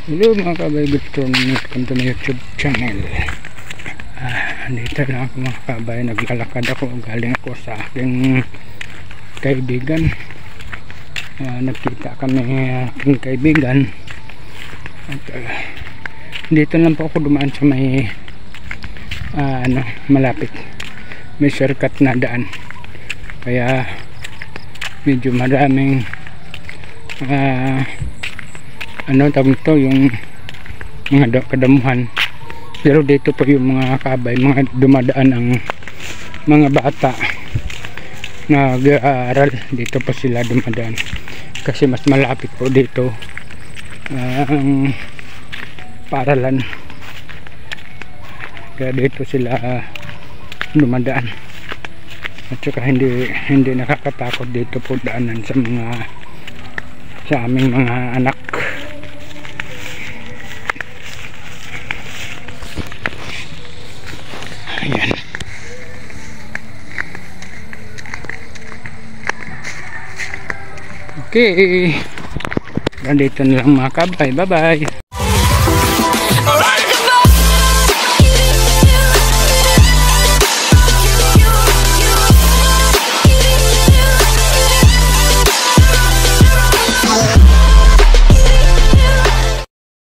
Hello mga kabay, welcome to my YouTube channel. Dito na ako mga kabay, naglalakad ako, galing ako sa aking kaibigan. Nagkita kami aking kaibigan at dito lang po ako dumaan sa may malapit, may shortcut na daan, kaya medyo maraming tawag ito, yung mga kadamuhan. Pero dito po yung mga kabay, mga dumadaan ang mga bata nag-aaral, dito po sila dumadaan kasi mas malapit po dito ang paaralan, kaya dito sila dumadaan. At saka hindi nakakatakot dito po daanan sa aming mga anak. Ayan. Okay, nandito na lang mga kabay. Bye bye.